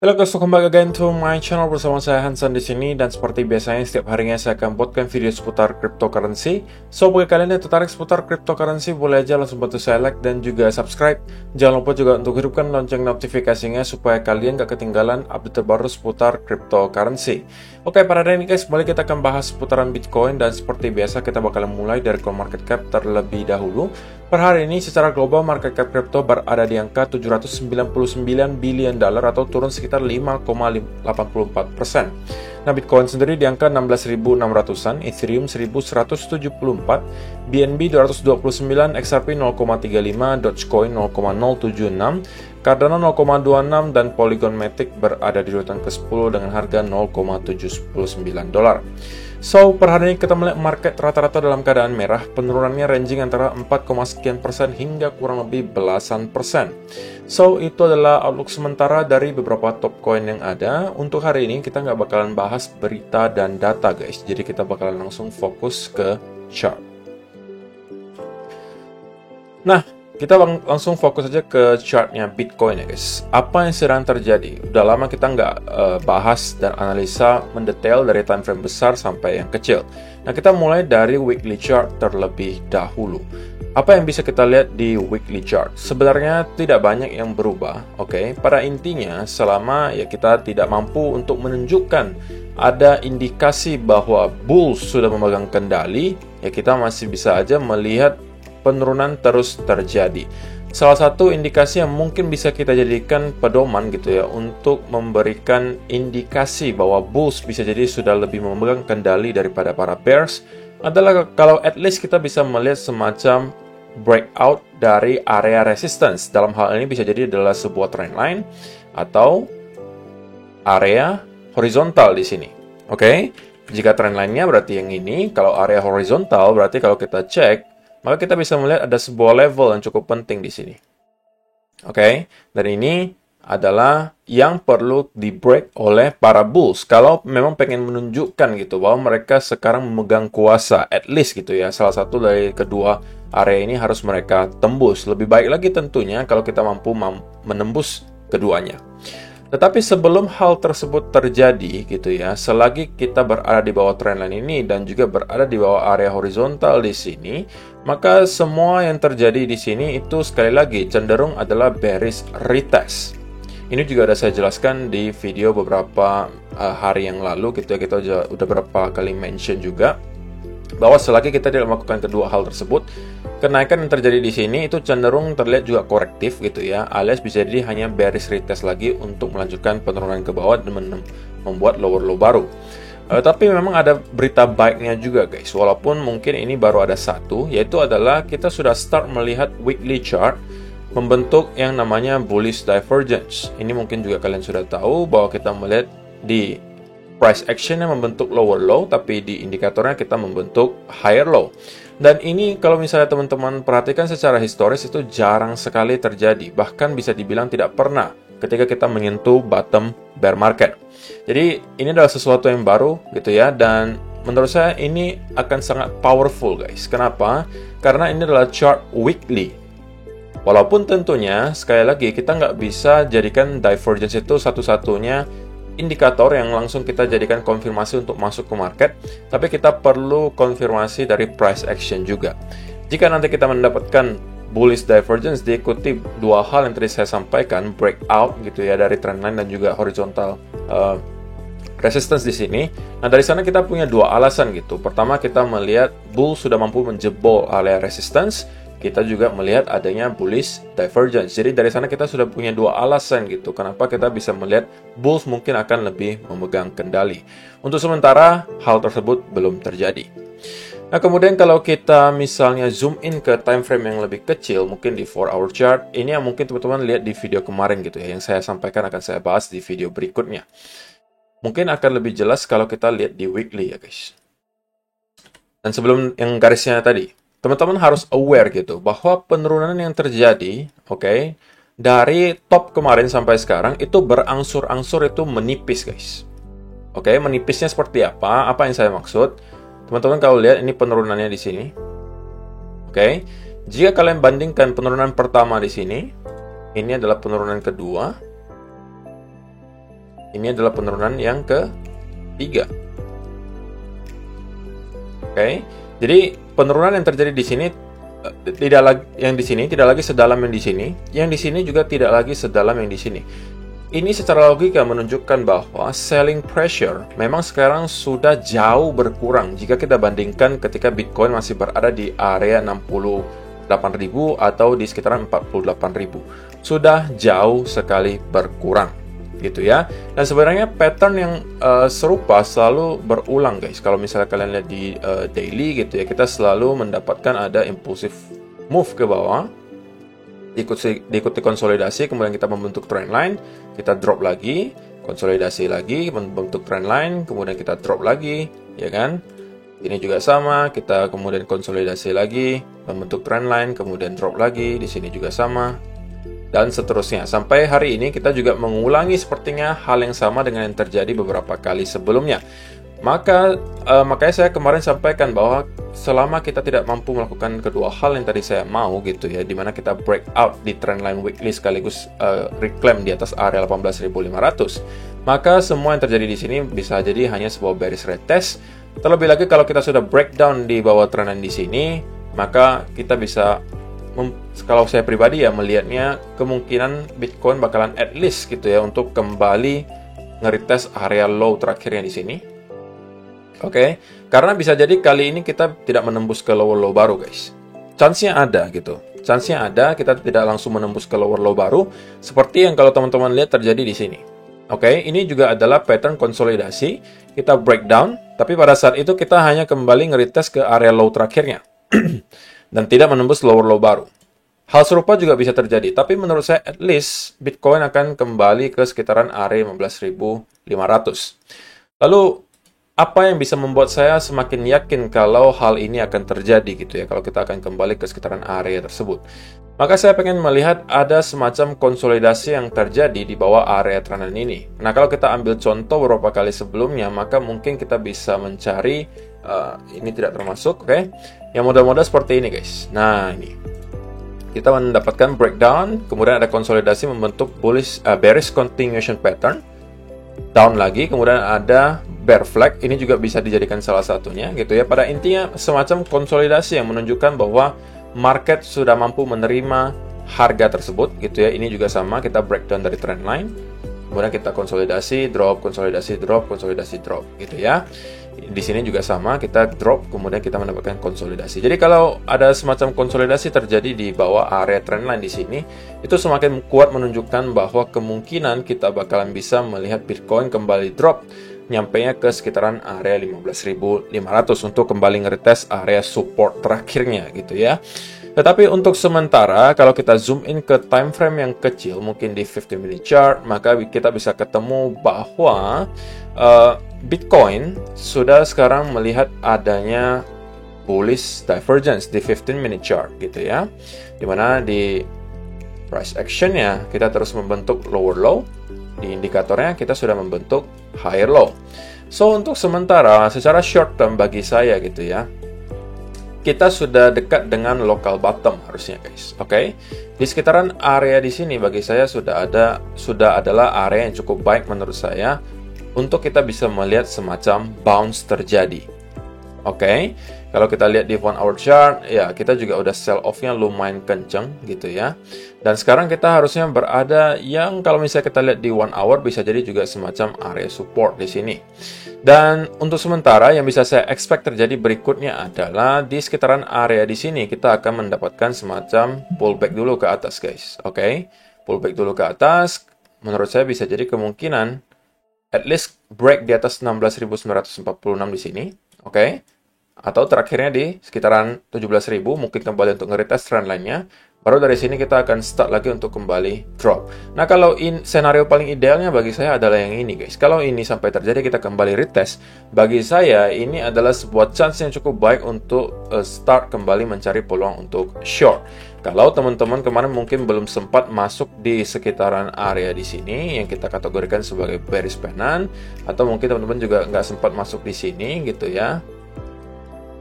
Halo guys, welcome back again to my channel bersama saya Hansan di sini, dan seperti biasanya setiap harinya saya akan buatkan video seputar cryptocurrency. So bagi kalian yang tertarik seputar cryptocurrency, boleh aja langsung bantu saya like dan juga subscribe. Jangan lupa juga untuk hidupkan lonceng notifikasinya supaya kalian gak ketinggalan update terbaru seputar cryptocurrency. Oke, pada hari ini guys, kembali kita akan bahas seputaran Bitcoin, dan seperti biasa kita bakal mulai dari CoinMarketCap terlebih dahulu. Per hari ini secara global market cap crypto berada di angka 799 billion dollar atau turun sekitar 5,84%. Nah, Bitcoin sendiri di angka 16.600-an, Ethereum 1.174, BNB 229, XRP 0,35, Dogecoin 0,076, Cardano 0,26, dan Polygon Matic berada di urutan ke-10 dengan harga 0,799 dolar. So, per hari ini kita melihat market rata-rata dalam keadaan merah, penurunannya ranging antara 4, sekian persen hingga kurang lebih belasan persen. So, itu adalah outlook sementara dari beberapa top coin yang ada. Untuk hari ini kita nggak bakalan bahas berita dan data guys, jadi kita bakalan langsung fokus ke chart. Nah, kita langsung fokus aja ke chartnya Bitcoin ya guys. Apa yang sedang terjadi? Udah lama kita nggak bahas dan analisa mendetail dari time frame besar sampai yang kecil. Nah, kita mulai dari weekly chart terlebih dahulu. Apa yang bisa kita lihat di weekly chart? Sebenarnya tidak banyak yang berubah, oke? Pada intinya, selama ya kita tidak mampu untuk menunjukkan ada indikasi bahwa bulls sudah memegang kendali, ya kita masih bisa aja melihat penurunan terus terjadi. Salah satu indikasi yang mungkin bisa kita jadikan pedoman gitu ya, untuk memberikan indikasi bahwa bulls bisa jadi sudah lebih memegang kendali daripada para bears, adalah kalau at least kita bisa melihat semacam breakout dari area resistance. Dalam hal ini bisa jadi adalah sebuah trend line atau area horizontal di sini. Oke? Jika trend line-nya berarti yang ini, kalau area horizontal berarti kalau kita cek, maka kita bisa melihat ada sebuah level yang cukup penting di sini. Oke, dan ini adalah yang perlu di-break oleh para bulls kalau memang pengen menunjukkan gitu bahwa mereka sekarang memegang kuasa, at least gitu ya. Salah satu dari kedua area ini harus mereka tembus. Lebih baik lagi tentunya kalau kita mampu menembus keduanya. Tetapi sebelum hal tersebut terjadi gitu ya, selagi kita berada di bawah trendline ini dan juga berada di bawah area horizontal di sini, maka semua yang terjadi di sini itu sekali lagi cenderung adalah bearish retest. Ini juga ada saya jelaskan di video beberapa hari yang lalu gitu ya, kita udah beberapa kali mention juga bahwa selagi kita tidak melakukan kedua hal tersebut, kenaikan yang terjadi di sini itu cenderung terlihat juga korektif gitu ya, alias bisa jadi hanya bearish retest lagi untuk melanjutkan penurunan ke bawah dan membuat lower low baru. Tapi memang ada berita baiknya juga guys, walaupun mungkin ini baru ada satu, yaitu adalah kita sudah start melihat weekly chart membentuk yang namanya bullish divergence. Ini mungkin juga kalian sudah tahu bahwa kita melihat di price actionnya membentuk lower low, tapi di indikatornya kita membentuk higher low. Dan ini kalau misalnya teman-teman perhatikan secara historis itu jarang sekali terjadi, bahkan bisa dibilang tidak pernah ketika kita menyentuh bottom bear market. Jadi ini adalah sesuatu yang baru gitu ya, dan menurut saya ini akan sangat powerful guys. Kenapa? Karena ini adalah chart weekly. Walaupun tentunya sekali lagi kita nggak bisa jadikan divergence itu satu-satunya indikator yang langsung kita jadikan konfirmasi untuk masuk ke market, tapi kita perlu konfirmasi dari price action juga. Jika nanti kita mendapatkan bullish divergence diikuti dua hal yang tadi saya sampaikan, breakout gitu ya dari trendline dan juga horizontal resistance di sini. Nah, dari sana kita punya dua alasan gitu. Pertama, kita melihat bull sudah mampu menjebol area resistance. Kita juga melihat adanya bullish divergence. Jadi dari sana kita sudah punya dua alasan gitu, kenapa kita bisa melihat bulls mungkin akan lebih memegang kendali. Untuk sementara, hal tersebut belum terjadi. Nah, kemudian kalau kita misalnya zoom in ke time frame yang lebih kecil, mungkin di 4-hour chart, ini yang mungkin teman-teman lihat di video kemarin gitu ya, yang saya sampaikan akan saya bahas di video berikutnya. Mungkin akan lebih jelas kalau kita lihat di weekly ya guys. Dan sebelum yang garisnya tadi, teman-teman harus aware gitu bahwa penurunan yang terjadi, oke, dari top kemarin sampai sekarang itu berangsur-angsur itu menipis guys. Oke, menipisnya seperti apa? Apa yang saya maksud? Teman-teman kalau lihat ini penurunannya di sini. Oke, jika kalian bandingkan penurunan pertama di sini, ini adalah penurunan kedua. Ini adalah penurunan yang ketiga. Oke. Jadi penurunan yang terjadi di sini tidak lagi sedalam yang di sini. Yang di sini juga tidak lagi sedalam yang di sini. Ini secara logika menunjukkan bahwa selling pressure memang sekarang sudah jauh berkurang jika kita bandingkan ketika Bitcoin masih berada di area 68.000 atau di sekitaran 48.000. Sudah jauh sekali berkurang, gitu ya. Dan sebenarnya pattern yang serupa selalu berulang, guys. Kalau misalnya kalian lihat di daily gitu ya, kita selalu mendapatkan ada impulsive move ke bawah, diikuti konsolidasi, kemudian kita membentuk trend line, kita drop lagi, konsolidasi lagi, membentuk trend line, kemudian kita drop lagi, ya kan? Ini juga sama, kita kemudian konsolidasi lagi, membentuk trend line, kemudian drop lagi, di sini juga sama, dan seterusnya. Sampai hari ini kita juga mengulangi sepertinya hal yang sama dengan yang terjadi beberapa kali sebelumnya. Makanya saya kemarin sampaikan bahwa selama kita tidak mampu melakukan kedua hal yang tadi saya mau gitu ya, dimana kita break out di trendline weekly sekaligus reclaim di atas area 18.500, maka semua yang terjadi di sini bisa jadi hanya sebuah bearish retest. Terlebih lagi kalau kita sudah breakdown di bawah trendline di sini, maka kita bisa kalau saya pribadi ya melihatnya kemungkinan Bitcoin bakalan at least gitu ya untuk kembali nge-retest area low terakhirnya di sini. Oke, karena bisa jadi kali ini kita tidak menembus ke lower low baru, guys. Chance-nya ada gitu. Chance-nya ada, kita tidak langsung menembus ke lower low baru seperti yang kalau teman-teman lihat terjadi di sini. Oke, ini juga adalah pattern konsolidasi. Kita breakdown, tapi pada saat itu kita hanya kembali nge-retest ke area low terakhirnya dan tidak menembus lower low baru. Hal serupa juga bisa terjadi, tapi menurut saya at least Bitcoin akan kembali ke sekitaran area 15.500. Lalu apa yang bisa membuat saya semakin yakin kalau hal ini akan terjadi gitu ya, kalau kita akan kembali ke sekitaran area tersebut? Maka saya pengen melihat ada semacam konsolidasi yang terjadi di bawah area trendline ini. Nah, kalau kita ambil contoh beberapa kali sebelumnya, maka mungkin kita bisa mencari, ini tidak termasuk, oke? Yang model-model seperti ini, guys. Nah, ini. Kita mendapatkan breakdown, kemudian ada konsolidasi membentuk bearish continuation pattern. Down lagi, kemudian ada bear flag, ini juga bisa dijadikan salah satunya gitu ya. Pada intinya semacam konsolidasi yang menunjukkan bahwa market sudah mampu menerima harga tersebut gitu ya. Ini juga sama, kita breakdown dari trend line, kemudian kita konsolidasi, drop, konsolidasi, drop, konsolidasi, drop gitu ya. Di sini juga sama, kita drop, kemudian kita mendapatkan konsolidasi. Jadi kalau ada semacam konsolidasi terjadi di bawah area trendline di sini, itu semakin kuat menunjukkan bahwa kemungkinan kita bakalan bisa melihat Bitcoin kembali drop, nyampainya ke sekitaran area 15.500 untuk kembali nge-retest area support terakhirnya gitu ya. Tetapi untuk sementara, kalau kita zoom in ke time frame yang kecil, mungkin di 15 minute chart, maka kita bisa ketemu bahwa Bitcoin sudah sekarang melihat adanya bullish divergence di 15 minute chart gitu ya. Dimana di price actionnya kita terus membentuk lower low, di indikatornya kita sudah membentuk higher low. So untuk sementara secara short term bagi saya gitu ya, kita sudah dekat dengan local bottom harusnya, guys. Oke. Di sekitaran area di sini bagi saya sudah adalah area yang cukup baik menurut saya untuk kita bisa melihat semacam bounce terjadi. Oke. Kalau kita lihat di 1 hour chart, ya kita juga udah sell off-nya lumayan kenceng gitu ya. Dan sekarang kita harusnya berada yang kalau misalnya kita lihat di 1 hour bisa jadi juga semacam area support di sini. Dan untuk sementara yang bisa saya expect terjadi berikutnya adalah di sekitaran area di sini kita akan mendapatkan semacam pullback dulu ke atas, guys. Oke. Pullback dulu ke atas, menurut saya bisa jadi kemungkinan at least break di atas 16.946 di sini. Oke. Atau terakhirnya di sekitaran 17.000, mungkin kembali untuk nge-retest trend line-nya. Baru dari sini kita akan start lagi untuk kembali drop. Nah, kalau senario paling idealnya bagi saya adalah yang ini, guys. Kalau ini sampai terjadi kita kembali retest, bagi saya ini adalah sebuah chance yang cukup baik untuk start kembali mencari peluang untuk short. Kalau teman-teman kemarin mungkin belum sempat masuk di sekitaran area di sini yang kita kategorikan sebagai bearish pennant, atau mungkin teman-teman juga nggak sempat masuk di sini gitu ya.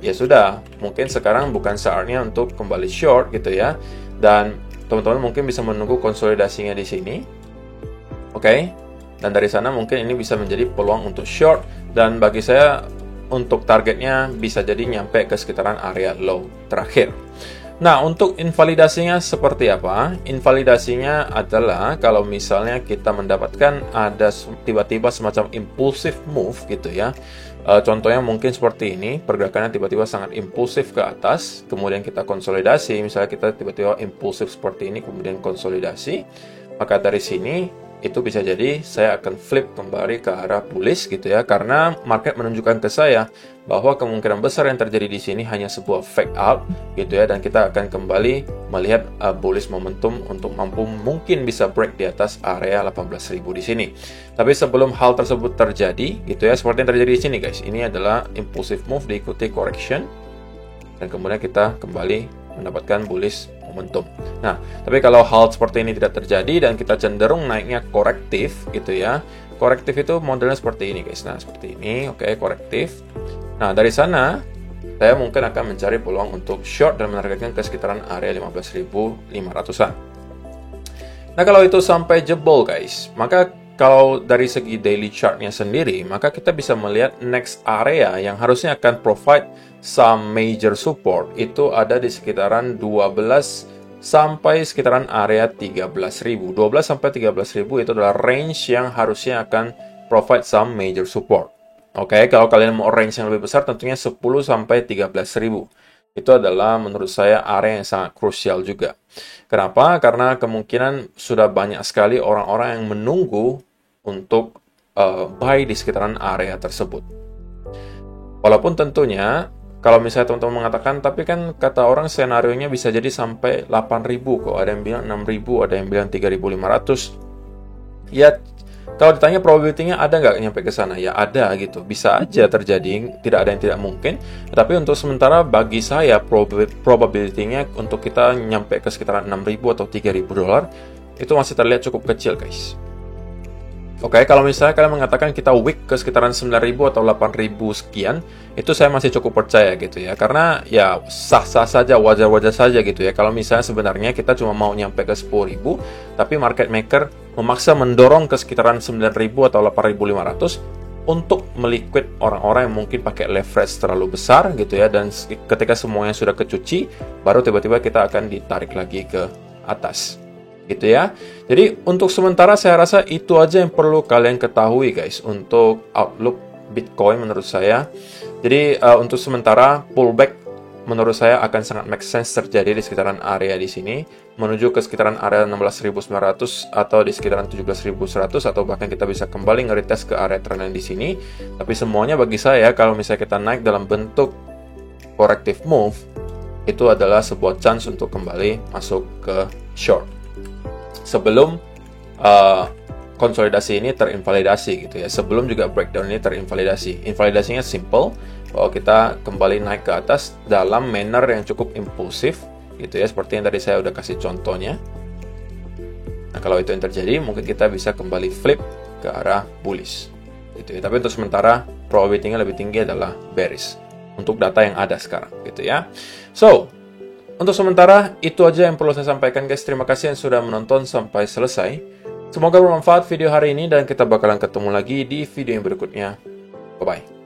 Ya sudah, mungkin sekarang bukan saatnya untuk kembali short gitu ya. Dan teman-teman mungkin bisa menunggu konsolidasinya di sini. Oke. dan dari sana mungkin ini bisa menjadi peluang untuk short, dan bagi saya untuk targetnya bisa jadi nyampe ke sekitaran area low terakhir. Nah, untuk invalidasinya seperti apa? Invalidasinya adalah kalau misalnya kita mendapatkan ada tiba-tiba semacam impulsive move gitu ya. Contohnya mungkin seperti ini, pergerakannya tiba-tiba sangat impulsif ke atas, kemudian kita konsolidasi, misalnya kita tiba-tiba impulsif seperti ini, kemudian konsolidasi, maka dari sini itu bisa jadi saya akan flip kembali ke arah bullish gitu ya, karena market menunjukkan ke saya bahwa kemungkinan besar yang terjadi di sini hanya sebuah fake out gitu ya, dan kita akan kembali melihat bullish momentum untuk mampu mungkin bisa break di atas area 18.000 di sini. Tapi sebelum hal tersebut terjadi gitu ya, seperti yang terjadi di sini guys, ini adalah impulsive move diikuti correction, dan kemudian kita kembali mendapatkan bullish momentum. Nah, tapi kalau hal seperti ini tidak terjadi dan kita cenderung naiknya korektif gitu ya. Korektif itu modelnya seperti ini guys. Nah, seperti ini, oke, korektif. Nah, dari sana saya mungkin akan mencari peluang untuk short dan menargetkan ke sekitaran area 15.500-an. Nah, kalau itu sampai jebol guys, maka kalau dari segi daily chartnya sendiri, maka kita bisa melihat next area yang harusnya akan provide some major support itu ada di sekitaran 12 sampai sekitaran area 13.000. 12 sampai 13.000 itu adalah range yang harusnya akan provide some major support. Oke, kalau kalian mau range yang lebih besar tentunya 10 sampai 13.000. Itu adalah menurut saya area yang sangat krusial juga. Kenapa? Karena kemungkinan sudah banyak sekali orang-orang yang menunggu untuk buy di sekitaran area tersebut. Walaupun tentunya kalau misalnya teman-teman mengatakan, tapi kan kata orang senarionya bisa jadi sampai 8.000 kok. Ada yang bilang 6.000, ada yang bilang 3.500. Ya, kalau ditanya probability-nya ada nggak nyampe ke sana? Ya ada gitu. Bisa aja terjadi, tidak ada yang tidak mungkin. Tapi untuk sementara bagi saya probability-nya untuk kita nyampe ke sekitaran 6.000 atau 3.000 dolar itu masih terlihat cukup kecil guys. Oke, kalau misalnya kalian mengatakan kita weak ke sekitaran 9.000 atau 8.000 sekian, itu saya masih cukup percaya gitu ya. Karena ya sah-sah saja, wajar-wajar saja gitu ya. Kalau misalnya sebenarnya kita cuma mau nyampe ke 10.000, tapi market maker memaksa mendorong ke sekitaran 9.000 atau 8.500 untuk meliquid orang-orang yang mungkin pakai leverage terlalu besar gitu ya. Dan ketika semuanya sudah kecuci, baru tiba-tiba kita akan ditarik lagi ke atas. Gitu ya. Jadi untuk sementara saya rasa itu aja yang perlu kalian ketahui guys untuk outlook Bitcoin menurut saya. Jadi untuk sementara pullback menurut saya akan sangat make sense terjadi di sekitaran area di sini menuju ke sekitaran area 16.900 atau di sekitaran 17.100 atau bahkan kita bisa kembali nge-retest ke area trendline di sini. Tapi semuanya bagi saya kalau misalnya kita naik dalam bentuk corrective move itu adalah sebuah chance untuk kembali masuk ke short sebelum konsolidasi ini terinvalidasi gitu ya, sebelum juga breakdown ini terinvalidasi. Invalidasinya simple, bahwa kita kembali naik ke atas dalam manner yang cukup impulsif gitu ya, seperti yang tadi saya udah kasih contohnya. Nah, kalau itu yang terjadi, mungkin kita bisa kembali flip ke arah bullish gitu ya. Tapi untuk sementara probability-nya lebih tinggi adalah bearish untuk data yang ada sekarang gitu ya. So, untuk sementara, itu aja yang perlu saya sampaikan guys. Terima kasih yang sudah menonton sampai selesai. Semoga bermanfaat video hari ini dan kita bakalan ketemu lagi di video yang berikutnya. Bye-bye.